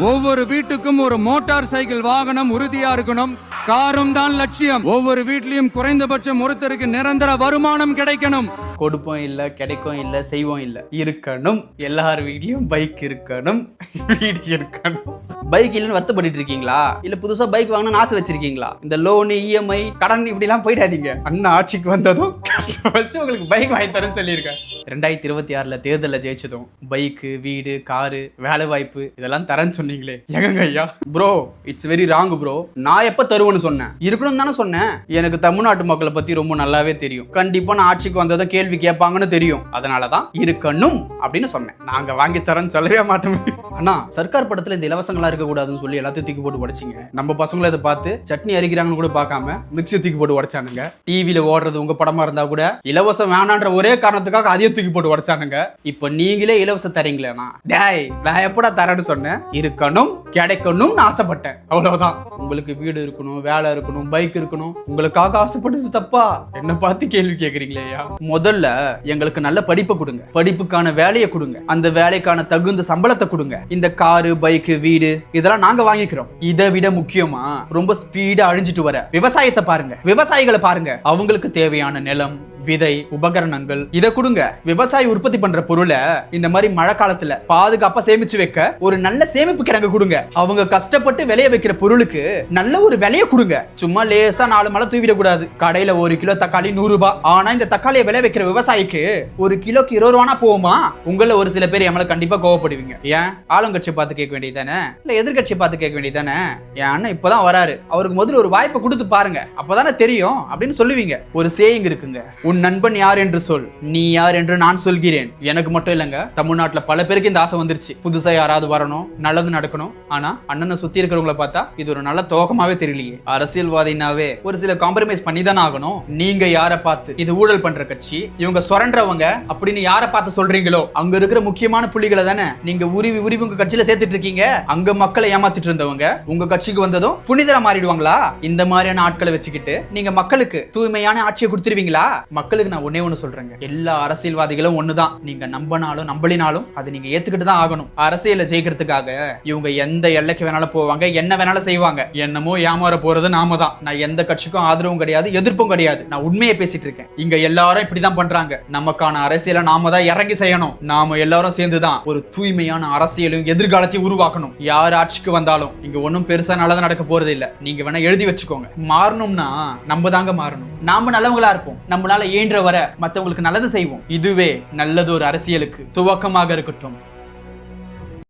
ஒவ்வொரு வீட்டுக்கும் ஒரு மோட்டார் சைக்கிள் வாகனம் உறுதியா இருக்கணும். காரும் தான் லட்சியம். ஒவ்வொரு வீட்லயும் குறைந்தபட்சம் ஒருத்தருக்கு நிரந்தர வருமானம் கிடைக்கணும். கொடுப்போம் இல்ல, கிடைக்கும் இல்ல, செய்வோம் இல்ல, இருக்கணும். எல்லார் வீட்லயும் பைக் இருக்கணும், வீடு இருக்கணும். பைக் இல்லைன்னு வருத்தப்பட்டு இருக்கீங்களா? இல்ல புதுசா பைக் வாங்கணும்னு ஆசை வச்சிருக்கீங்களா? இந்த லோனு, இஎம்ஐ, கடன் இப்படி எல்லாம் போயிடாதீங்க. அண்ணா ஆட்சிக்கு வந்ததும் கஷ்டப்பட்டு உங்களுக்கு பைக் வாங்கி தரேன்னு சொல்லியிருக்கேன். 2026 தேர்தலில் ஜெயிச்சதும் பைக்கு, வீடு, காரு, வேலை வாய்ப்பு இதெல்லாம் தரேன்னு சொன்னீங்களே, எங்க ஐயா? Bro, it's very wrong bro. நான் எப்ப தருவேன்னு சொன்னேன்? இருக்கணும் தானே சொன்னேன். எனக்கு தமிழ்நாட்டு மக்களை பத்தி ரொம்ப நல்லாவே தெரியும். கண்டிப்பா நான் ஆட்சிக்கு வந்ததும் கேள்வி கேட்பாங்கன்னு தெரியும். அதனாலதான் இருக்கணும் அப்படின்னு சொன்னேன். நாங்க வாங்கி தரேன்னு சொல்லவே மாட்டோம். அண்ணா, சர்க்கார் படத்துல இந்த இலவசங்களா இருக்க கூடாதுன்னு சொல்லி எல்லாத்தையும் தூக்கி போட்டு உடைச்சிங்க. நம்ம பசங்களை இதை பார்த்து சட்னி அரிக்கிறாங்கன்னு கூட பார்க்காம மிக்ஸி தூக்கி போட்டு உடைச்சானுங்க. டிவியில ஓடுறது உங்க படமா இருந்தா கூட இலவசம் வேணான்ற ஒரே காரணத்துக்காக அதையும் தூக்கி போட்டு உடைச்சானுங்க. இப்ப நீங்களே இலவசம் தரீங்களேண்ணா? டேய், நான் எப்படா தரேன்னு சொன்னேன்? இருக்கணும், கிடைக்கணும்னு ஆசைப்பட்டேன், அவ்வளவுதான். உங்களுக்கு வீடு இருக்கணும், வேலை இருக்கணும், பைக் இருக்கணும், உங்களுக்காக ஆசைப்பட்டது தப்பா? என்ன பார்த்து கேள்வி கேட்கறீங்களேயா? முதல்ல எங்களுக்கு நல்ல படிப்பை கொடுங்க, படிப்புக்கான வேலையை கொடுங்க, அந்த வேலைக்கான தகுந்த சம்பளத்தை கொடுங்க. இந்த காரு, பைக்கு, வீடு இதெல்லாம் நாங்க வாங்கிக்கிறோம். இதை விட முக்கியமா ரொம்ப ஸ்பீடா அழிஞ்சிட்டு வர விவசாயத்தை பாருங்க, விவசாயிகளை பாருங்க. அவங்களுக்கு தேவையான நிலம், விதை, உபகரணங்கள் இதை கொடுங்க. விவசாயி உற்பத்தி பண்ற பொருளை இந்த மாதிரி மழை காலத்துல பாதுகாப்பா சேமிச்சு வைக்க ஒரு நல்ல சேமிப்பு கிடங்கு கொடுங்க. அவங்க கஷ்டப்பட்டு விளைய வைக்கிற பொருளுக்கு நல்ல ஒரு விலையை கொடுங்க. சும்மா லேசா 4 மழை தூவிடக் கூடாது. கடையில 1 கிலோ தக்காளி 100 ரூபாய். ஆனா இந்த தக்காளியை விளைய வைக்கிற விவசாயிக்கு 1 கிலோக்கு 20 ரூபானா போகுமா? உங்கள ஒரு சில பேர் எம்மள கண்டிப்பா கோவப்படுவீங்க. ஏன்? ஆளுங்கட்சி பார்த்து கேட்க வேண்டியதானே, இல்ல எதிர்கட்சி பார்த்து கேட்க வேண்டியதானே? என் அண்ணன் இப்பதான் வராரு, அவருக்கு முதல்ல ஒரு வாய்ப்பை கொடுத்து பாருங்க, அப்பதானே தெரியும் அப்படின்னு சொல்லுவீங்க. ஒரு சேயிங் இருக்குங்க, உன் நண்பன் யார் என்று சொல், நீ யார் என்று நான் சொல்கிறேன். எனக்கு மட்டும் இல்லங்க, தமிழ்நாட்டுல பல பேருக்கு இந்த ஆசை வந்துருச்சு. புதுசா யாராவது வரணும், நல்லது நடக்கணும். ஆனா அண்ணனை சுத்தி இருக்கிறவங்கள பார்த்தா இது ஒரு நல்ல துவக்கமாவே தெரியலையே. அரசியல்வாதினாவே ஒரு சில காம்ப்ரமைஸ் பண்ணி தானே ஆகணும். நீங்க யாரை பார்த்து இது ஊழல் பண்ற கட்சி, இவங்க சுரண்டவங்க அப்படின்னு யாரை பார்த்து சொல்றீங்களோ அங்க இருக்கிற முக்கியமான புள்ளிகளை தானே நீங்க உருவி உருவி உங்க கட்சியில சேர்த்துட்டு இருக்கீங்க. அங்க மக்களை ஏமாத்திட்டு இருந்தவங்க உங்க கட்சிக்கு வந்ததும் புனிதரா மாறிடுவாங்களா? இந்த மாதிரியான ஆட்களை வச்சுக்கிட்டு நீங்க மக்களுக்கு தூய்மையான ஆட்சியை கொடுத்துருவீங்களா? மக்களுக்கு நான் ஒன்னே ஒண்ணு சொல்றேங்க, எல்லா அரசியல்வாதிகளும் ஒண்ணுதான். நீங்க நம்பினாலும் நம்பலினாலும் அதை நீங்க ஏத்துக்கிட்டு தான் ஆகணும். அரசியல ஜெயிக்கிறதுக்காக இவங்க எந்த எல்லைக்கு வேணாலும் போவாங்க, என்ன வேணாலும் செய்வாங்க. என்னமோ ஏமாற போறது நாம தான். நான் எந்த கட்சிக்கும் ஆதரவும் கிடையாது, எதிர்ப்பும் கிடையாது. நான் உண்மையை பேசிட்டு இருக்கேன். இங்க எல்லாரும் இப்படிதான் பண்றாங்க. நமக்கான அரசியலை நாம தான் இறங்கி செய்யணும். நாம எல்லாரும் சேர்ந்துதான் ஒரு தூய்மையான அரசியலும் எதிர்காலத்தையும் உருவாக்கணும். யார் ஆட்சிக்கு வந்தாலும் இங்க ஒன்னும் பெருசா நல்லது நடக்க போறது இல்ல. நீங்க வேணா எழுதி வச்சுக்கோங்க. மாறணும்னா நம்ம தாங்க மாறணும். நாம நல்லவங்களா இருப்போம், நம்மளால ஏன்ற வர மற்றவங்களுக்கு நல்லது செய்வோம். இதுவே நல்லது ஒரு அரசியலுக்கு துவக்கமாக இருக்கட்டும்.